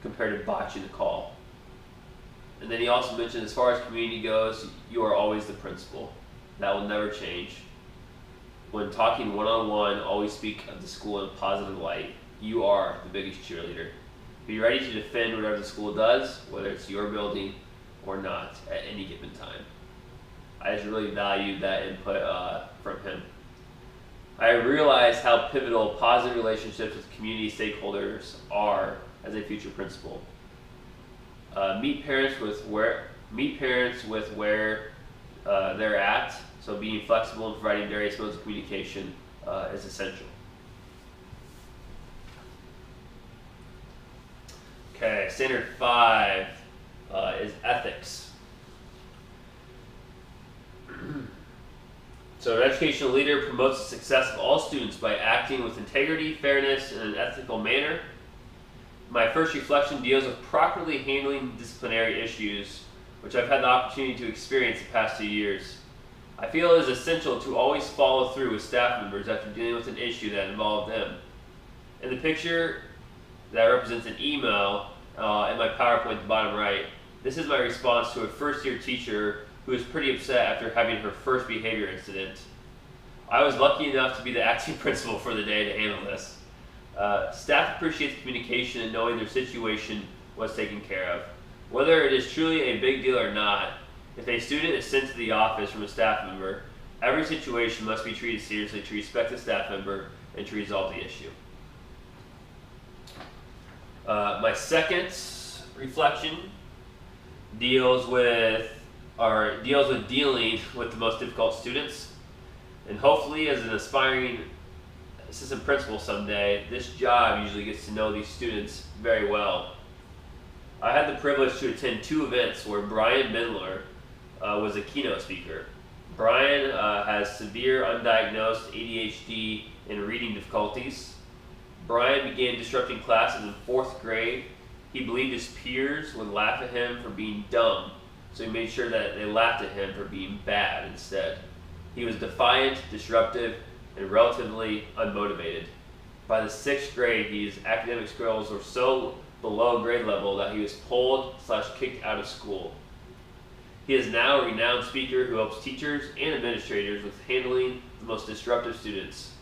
compared to botching the call. And then he also mentioned, as far as community goes, you are always the principal. That will never change. When talking one-on-one, always speak of the school in a positive light. You are the biggest cheerleader. Be ready to defend whatever the school does, whether it's your building or not, at any given time. I just really valued that input from him. I realized how pivotal positive relationships with community stakeholders are as a future principal. Meet parents with where they're at. So being flexible and providing various modes of communication is essential. Okay, standard 5 is ethics. So an educational leader promotes the success of all students by acting with integrity, fairness, and an ethical manner. My first reflection deals with properly handling disciplinary issues, which I've had the opportunity to experience the past 2 years. I feel it is essential to always follow through with staff members after dealing with an issue that involved them. In the picture that represents an email in my PowerPoint at the bottom right, this is my response to a first-year teacher who was pretty upset after having her first behavior incident. I was lucky enough to be the acting principal for the day to handle this. Staff appreciates communication and knowing their situation was taken care of. Whether it is truly a big deal or not, if a student is sent to the office from a staff member, every situation must be treated seriously to respect the staff member and to resolve the issue. My second reflection deals with dealing with the most difficult students. And hopefully, as an aspiring assistant principal someday, this job usually gets to know these students very well. I had the privilege to attend 2 events where Brian Bendler was a keynote speaker. Brian has severe undiagnosed ADHD and reading difficulties. Brian began disrupting classes in 4th grade. He believed his peers would laugh at him for being dumb, so he made sure that they laughed at him for being bad instead. He was defiant, disruptive, and relatively unmotivated. By the 6th grade, his academic skills were so below grade level that he was pulled/kicked out of school. He is now a renowned speaker who helps teachers and administrators with handling the most disruptive students.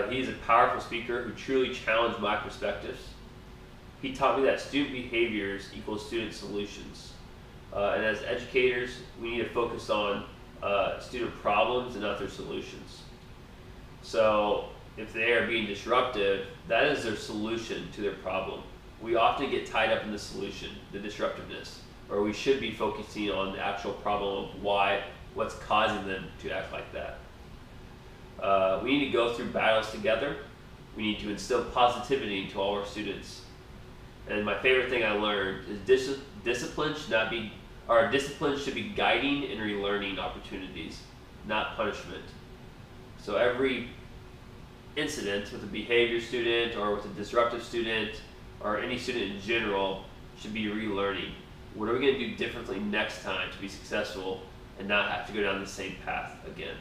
He is a powerful speaker who truly challenged my perspectives. He taught me that student behaviors equal student solutions. And as educators, we need to focus on student problems and not their solutions. So if they are being disruptive, that is their solution to their problem. We often get tied up in the solution, the disruptiveness, or we should be focusing on the actual problem of what's causing them to act like that. We need to go through battles together. We need to instill positivity into all our students. And my favorite thing I learned is discipline should be guiding and relearning opportunities, not punishment. So every incident with a behavior student or with a disruptive student or any student in general should be relearning. What are we going to do differently next time to be successful and not have to go down the same path again?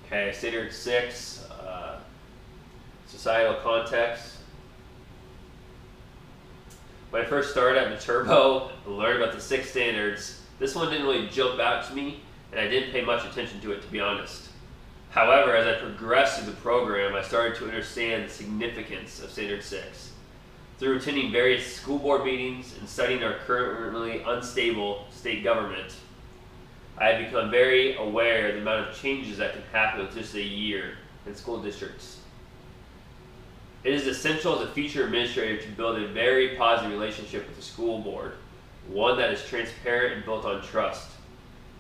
Okay, standard 6, societal context. When I first started at Maturbo and learned about the 6 standards, this one didn't really jump out to me, and I didn't pay much attention to it, to be honest. However, as I progressed through the program, I started to understand the significance of Standard 6. Through attending various school board meetings and studying our currently unstable state government, I have become very aware of the amount of changes that can happen with just a year in school districts. It is essential as a future administrator to build a very positive relationship with the school board, one that is transparent and built on trust.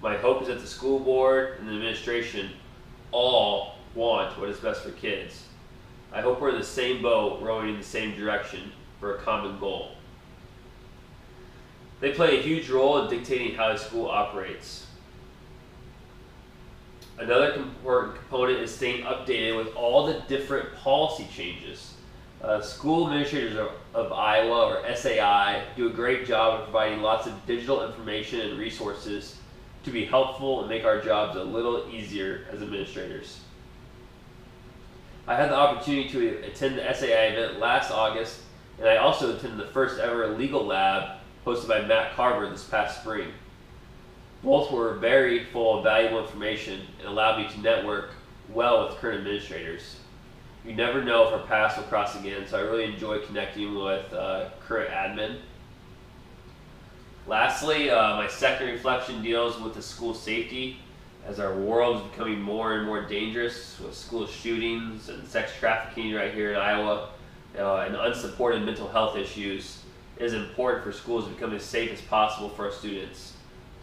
My hope is that the school board and the administration all want what is best for kids. I hope we're in the same boat, rowing in the same direction for a common goal. They play a huge role in dictating how the school operates. Another important component is staying updated with all the different policy changes. School administrators of Iowa, or SAI, do a great job of providing lots of digital information and resources to be helpful and make our jobs a little easier as administrators. I had the opportunity to attend the SAI event last August, and I also attended the first ever legal lab hosted by Matt Carver this past spring. Both were very full of valuable information and allowed me to network well with current administrators. You never know if our paths will cross again, so I really enjoy connecting with current admin. Lastly, my second reflection deals with the school safety. As our world is becoming more and more dangerous with school shootings and sex trafficking right here in Iowa, and unsupported mental health issues, it is important for schools to become as safe as possible for our students.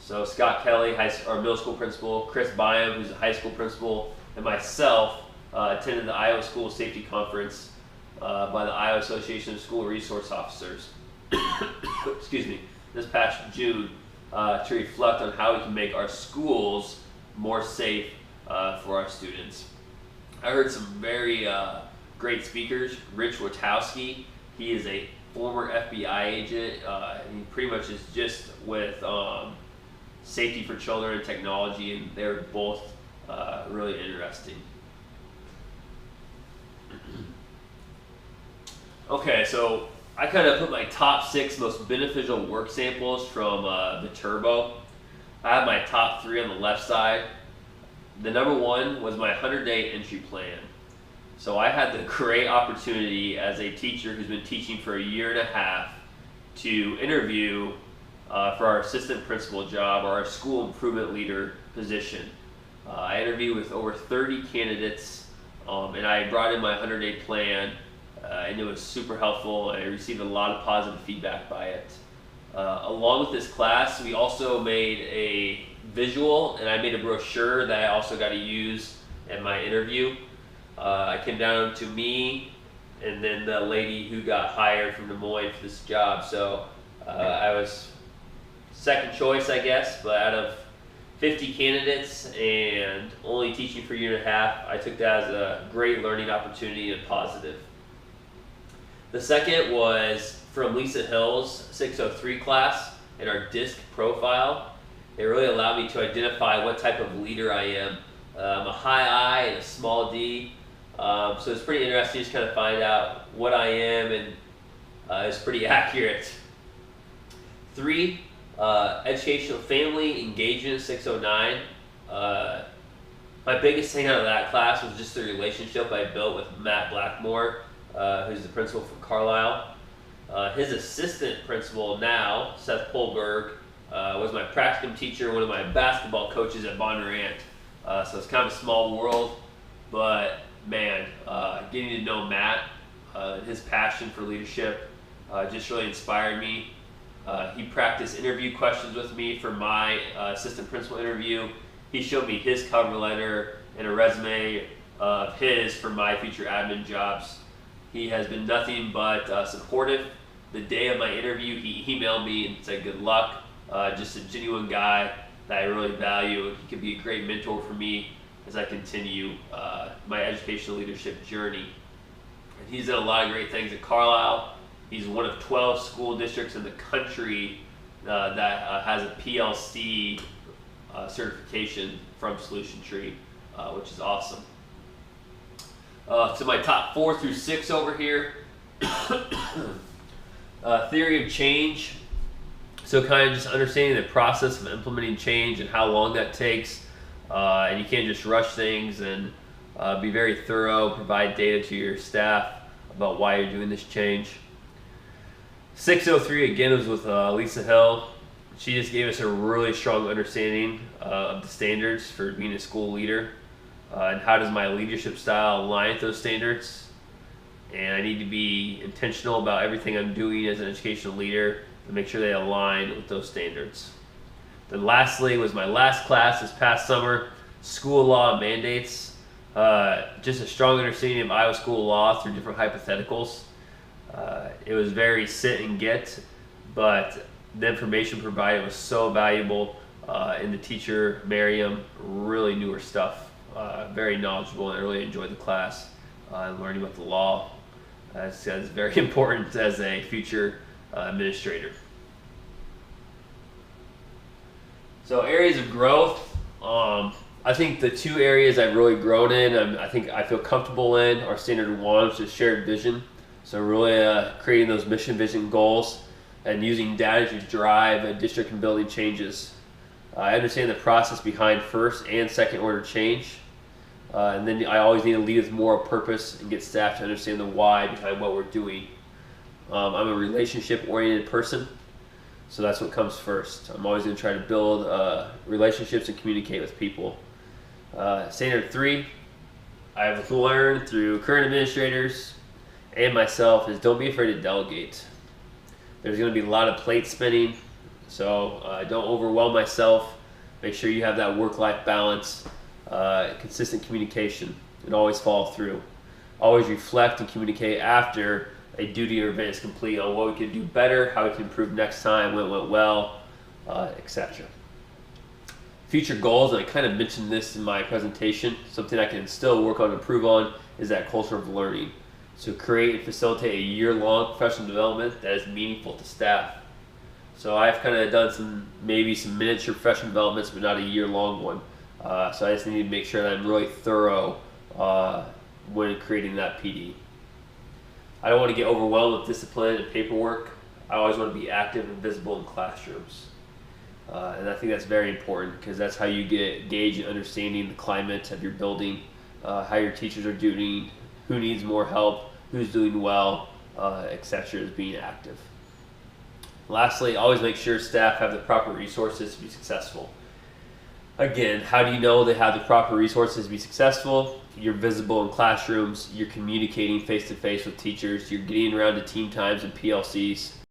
So Scott Kelly, our middle school principal, Chris Byam, who's a high school principal, and myself attended the Iowa School Safety Conference by the Iowa Association of School Resource Officers excuse me, this past June to reflect on how we can make our schools more safe for our students. I heard some very great speakers. Rich Wachowski, he is a former FBI agent. He pretty much is just with safety for children and technology, and they're both really interesting. Okay, so I kind of put my top 6 most beneficial work samples from Viterbo. I have my top 3 on the left side. The number 1 was my 100-day entry plan. So I had the great opportunity as a teacher who's been teaching for a year and a half to interview for our assistant principal job or our school improvement leader position. I interviewed with over 30 candidates, and I brought in my 100-day plan, and it was super helpful. I received a lot of positive feedback by it. Along with this class, we also made a visual, and I made a brochure that I also got to use in my interview. I came down to me and then the lady who got hired from Des Moines for this job. So I was second choice, I guess, but out of 50 candidates and only teaching for a year and a half, I took that as a great learning opportunity and positive. The second was from Lisa Hill's 603 class in our DISC profile. It really allowed me to identify what type of leader I am. I'm a high I and a small D, so it's pretty interesting to just kind of find out what I am, and it's pretty accurate. 3, educational family engagement 609. My biggest thing out of that class was just the relationship I built with Matt Blackmore, who's the principal for Carlisle. His assistant principal now, Seth Polberg, was my practicum teacher, one of my basketball coaches at Bondurant. So it's kind of a small world, but man, getting to know Matt, his passion for leadership just really inspired me. He practiced interview questions with me for my assistant principal interview. He showed me his cover letter and a resume of his for my future admin jobs. He has been nothing but supportive. The day of my interview, he emailed me and said good luck. Just a genuine guy that I really value. He could be a great mentor for me as I continue my educational leadership journey. And he's done a lot of great things at Carlisle. He's one of 12 school districts in the country that has a PLC certification from Solution Tree, which is awesome. So my top 4 through 6 over here. Theory of change. So kind of just understanding the process of implementing change and how long that takes. And you can't just rush things, and be very thorough, provide data to your staff about why you're doing this change. 603 again was with Lisa Hill. She just gave us a really strong understanding of the standards for being a school leader, and how does my leadership style align with those standards. And I need to be intentional about everything I'm doing as an educational leader to make sure they align with those standards. Then lastly was my last class this past summer, school law mandates. Just a strong understanding of Iowa school law through different hypotheticals. It was very sit and get, but the information provided was so valuable, and the teacher, Miriam, really knew her stuff, very knowledgeable, and I really enjoyed the class and learning about the law. It's very important as a future administrator. So areas of growth, I think the two areas I've really grown in, I think I feel comfortable in, are standard one, which is shared vision. So really creating those mission vision goals and using data to drive a district and building changes. I understand the process behind first and second order change. And then I always need to lead with moral purpose and get staff to understand the why behind what we're doing. I'm a relationship-oriented person, so that's what comes first. I'm always going to try to build relationships and communicate with people. Standard 3, I've learned through current administrators and myself is don't be afraid to delegate. There's going to be a lot of plate spinning, so don't overwhelm myself. Make sure you have that work-life balance, consistent communication, and always follow through. Always reflect and communicate after a duty or event is complete on what we can do better, how we can improve next time, when it went well, etc. Future goals, and I kind of mentioned this in my presentation, something I can still work on and improve on is that culture of learning. So create and facilitate a year-long professional development that is meaningful to staff. So I've kind of done maybe some miniature professional developments, but not a year-long one. So I just need to make sure that I'm really thorough when creating that PD. I don't want to get overwhelmed with discipline and paperwork. I always want to be active and visible in classrooms. And I think that's very important because that's how you gauge and understanding the climate of your building, how your teachers are doing, who needs more help, who's doing well, etc. is being active. Lastly, always make sure staff have the proper resources to be successful. Again, how do you know they have the proper resources to be successful? You're visible in classrooms, you're communicating face-to-face with teachers, you're getting around to team times and PLCs,